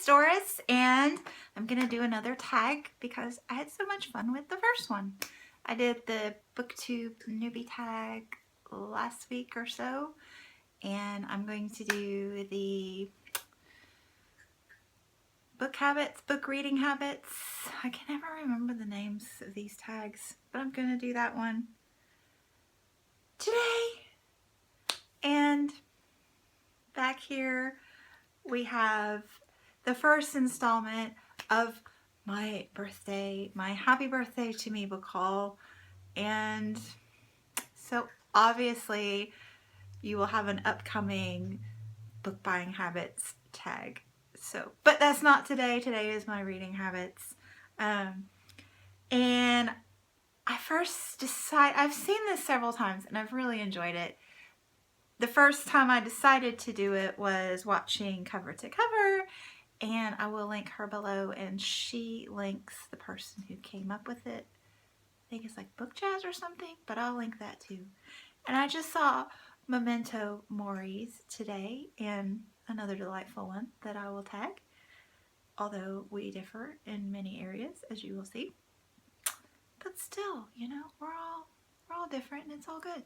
it's Doris, and I'm gonna do another tag because I had so much fun with the first one. I did the BookTube newbie tag last week or so, and I'm going to do the book habits, book reading habits. I can never remember the names of these tags, but I'm gonna do that one today. And back here we have the first installment of my birthday, my happy birthday to me book haul. And so obviously you will have an upcoming book buying habits tag. So, but that's not today. Today is my reading habits. And I first decided, I've seen this several times and I've really enjoyed it. The first time I decided to do it was watching Cover to Cover, and I will link her below, and she links the person who came up with it. I think it's like Book Jazz or something, but I'll link that too. And I just saw Mementomori's today, and another delightful one that I will tag, although we differ in many areas, as you will see. But still, you know, we're all different, and it's all good.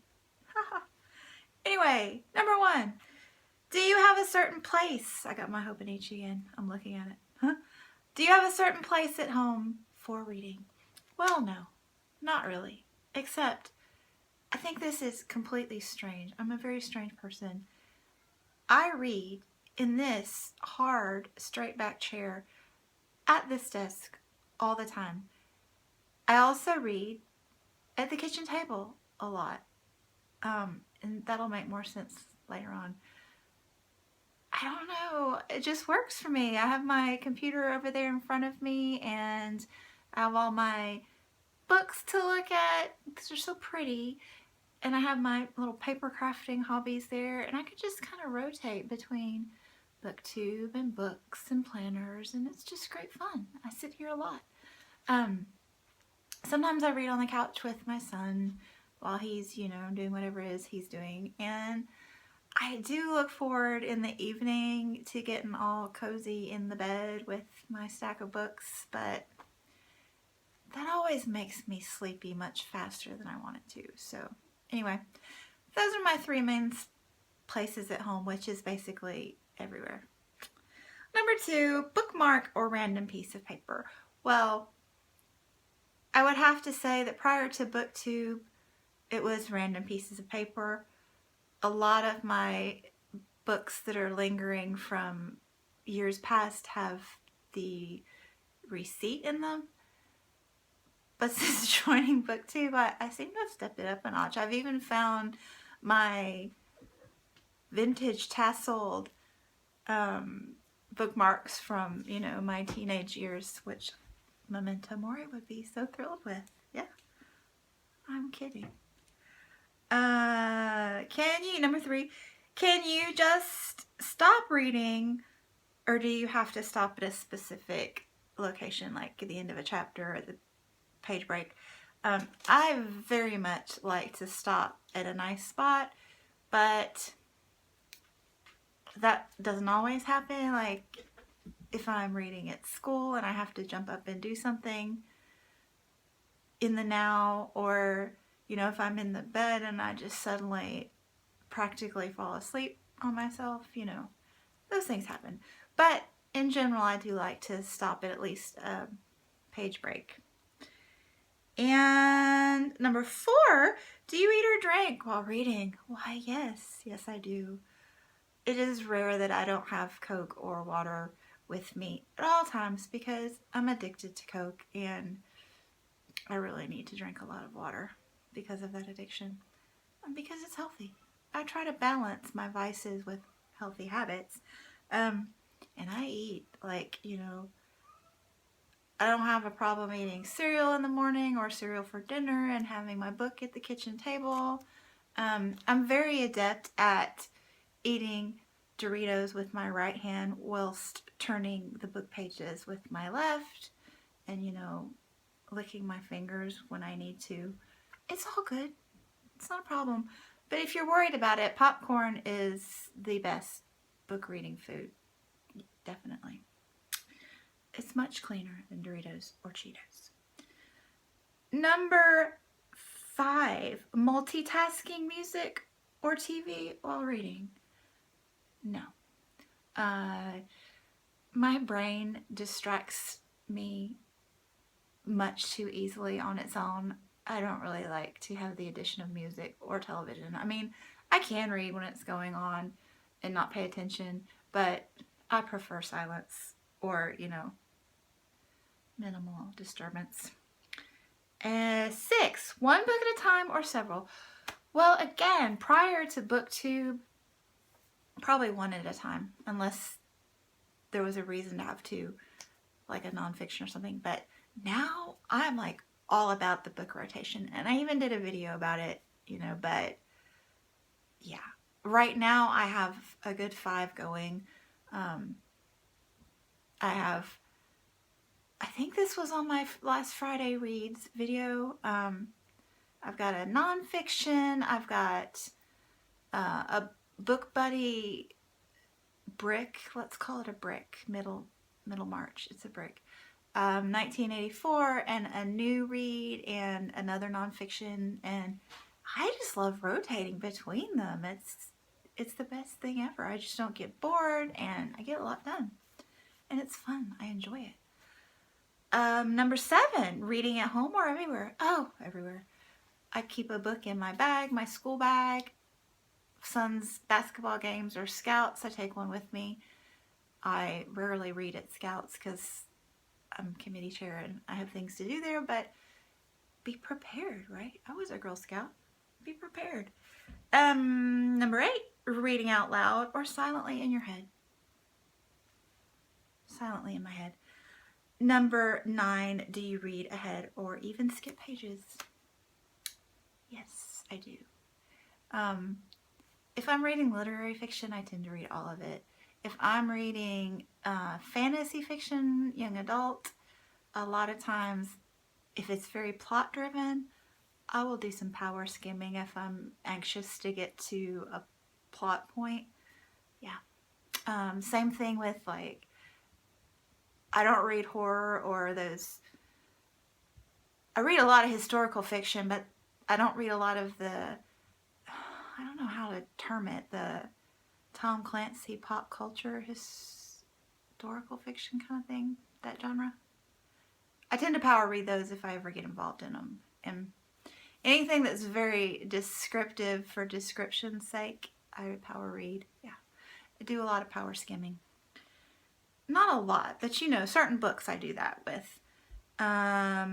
Anyway, number 1. Do you have a certain place? I got my Hobonichi again. I'm looking at it. Huh? Do you have a certain place at home for reading? Well, no, not really. Except, I think this is completely strange. I'm a very strange person. I read in this hard, straight back chair at this desk all the time. I also read at the kitchen table a lot. And that'll make more sense later on. I don't know, it just works for me. I have my computer over there in front of me, and I have all my books to look at because they're so pretty, and I have my little paper crafting hobbies there, and I could just kind of rotate between BookTube and books and planners, and it's just great fun. I sit here a lot. Sometimes I read on the couch with my son while he's, you know, doing whatever it is he's doing, and I do look forward in the evening to getting all cozy in the bed with my stack of books, but that always makes me sleepy much faster than I want it to. So anyway, those are my 3 main places at home, which is basically everywhere. Number 2, bookmark or random piece of paper. Well, I would have to say that prior to BookTube, it was random pieces of paper. A lot of my books that are lingering from years past have the receipt in them. But since joining BookTube, I seem to have stepped it up a notch. I've even found my vintage tasseled bookmarks from, you know, my teenage years, which Mementomori would be so thrilled with. Yeah, I'm kidding. Number 3, can you just stop reading, or do you have to stop at a specific location, like at the end of a chapter or the page break? I very much like to stop at a nice spot, but that doesn't always happen. Like if I'm reading at school and I have to jump up and do something in the now, or you know, if I'm in the bed and I just suddenly practically fall asleep on myself, you know, those things happen. But in general, I do like to stop at least a page break. And number 4, do you eat or drink while reading? Why, yes, I do. It is rare that I don't have Coke or water with me at all times because I'm addicted to Coke, and I really need to drink a lot of water because of that addiction, and because it's healthy. I try to balance my vices with healthy habits, and I eat, like, you know, I don't have a problem eating cereal in the morning or cereal for dinner and having my book at the kitchen table. I'm very adept at eating Doritos with my right hand whilst turning the book pages with my left, and, you know, licking my fingers when I need to. It's all good. It's not a problem. But if you're worried about it, popcorn is the best book reading food. Definitely. It's much cleaner than Doritos or Cheetos. Number 5, multitasking music or TV while reading. No. My brain distracts me much too easily on its own. I don't really like to have the addition of music or television. I mean, I can read when it's going on and not pay attention, but I prefer silence or, minimal disturbance. 6, one book at a time or several. Well, again, prior to BookTube, probably one at a time, unless there was a reason to have two, like a nonfiction or something. But now I'm like all about the book rotation, and I even did a video about it, but yeah. Right now I have a good 5 going. I think this was on my last Friday Reads video. I've got a nonfiction, I've got a book buddy brick, let's call it a brick, Middlemarch, it's a brick. 1984, and a new read and another nonfiction, and I just love rotating between them. It's the best thing ever. I just don't get bored, and I get a lot done, and it's fun. I enjoy it. Number 7, reading at home or everywhere. Oh, everywhere. I keep a book in my bag, my school bag. Son's basketball games or scouts, I take one with me. I rarely read at scouts because I'm committee chair and I have things to do there, but be prepared, right? I was a Girl Scout. Be prepared. Number 8, reading out loud or silently in your head. Silently in my head. Number 9, do you read ahead or even skip pages? Yes, I do. If I'm reading literary fiction, I tend to read all of it. If I'm reading fantasy fiction, young adult, a lot of times, if it's very plot driven, I will do some power skimming if I'm anxious to get to a plot point. Yeah. Same thing with I don't read horror or those. I read a lot of historical fiction, but I don't read a lot of I don't know how to term it, the Tom Clancy pop culture historical fiction kind of thing, that genre. I tend to power read those if I ever get involved in them. And anything that's very descriptive for description's sake, I would power read. Yeah, I do a lot of power skimming. Not a lot, but certain books I do that with. What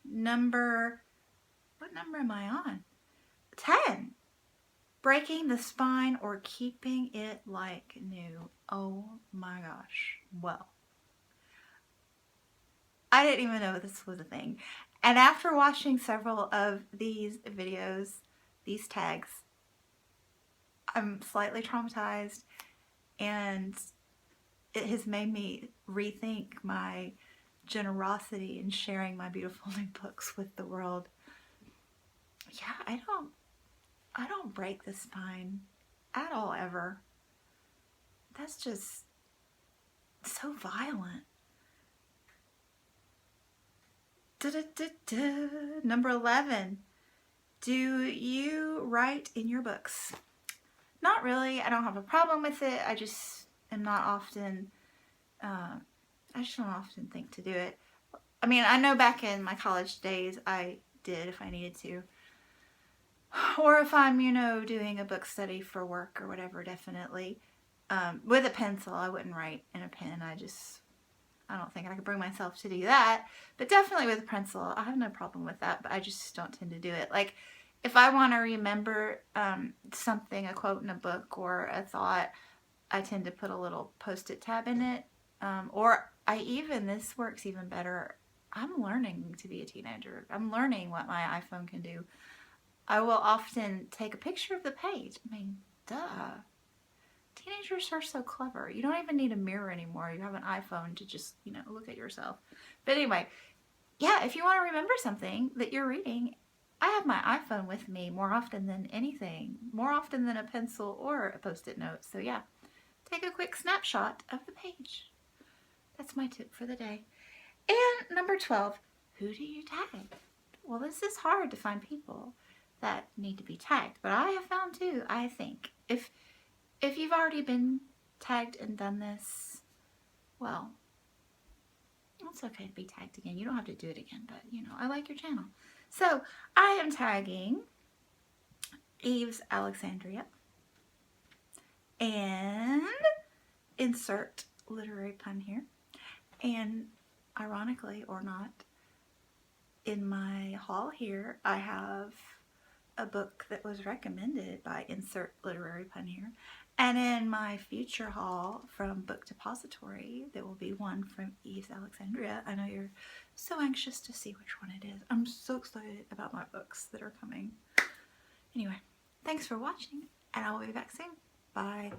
number am I on? 10. Breaking the spine or keeping it like new. Oh my gosh. Well, I didn't even know this was a thing. And after watching several of these videos, these tags, I'm slightly traumatized, and it has made me rethink my generosity in sharing my beautiful new books with the world. Yeah, I don't break the spine at all, ever. That's just so violent. Number 11. Do you write in your books? Not really. I don't have a problem with it. I just am not often, I just don't often think to do it. I mean, I know back in my college days I did if I needed to. Or if I'm, doing a book study for work or whatever, definitely. With a pencil, I wouldn't write in a pen. I don't think I could bring myself to do that. But definitely with a pencil, I have no problem with that, but I just don't tend to do it. Like, if I want to remember something, a quote in a book or a thought, I tend to put a little Post-it tab in it. This works even better. I'm learning to be a teenager. I'm learning what my iPhone can do. I will often take a picture of the page. I mean, duh. Teenagers are so clever. You don't even need a mirror anymore. You have an iPhone to just, look at yourself. But anyway, yeah, if you want to remember something that you're reading, I have my iPhone with me more often than anything. More often than a pencil or a Post-it note. So yeah, take a quick snapshot of the page. That's my tip for the day. And number 12, who do you tag? Well, this is hard to find people that need to be tagged, but I have found two, I think. If you've already been tagged and done this, well, it's okay to be tagged again. You don't have to do it again, but you know, I like your channel. So I am tagging Eve's Alexandria and insert literary pun here. And ironically or not, in my haul here, I have a book that was recommended by insert literary pun here. And in my future haul from Book Depository, there will be one from Eve's Alexandria. I know you're so anxious to see which one it is. I'm so excited about my books that are coming. Anyway, thanks for watching, and I will be back soon. Bye.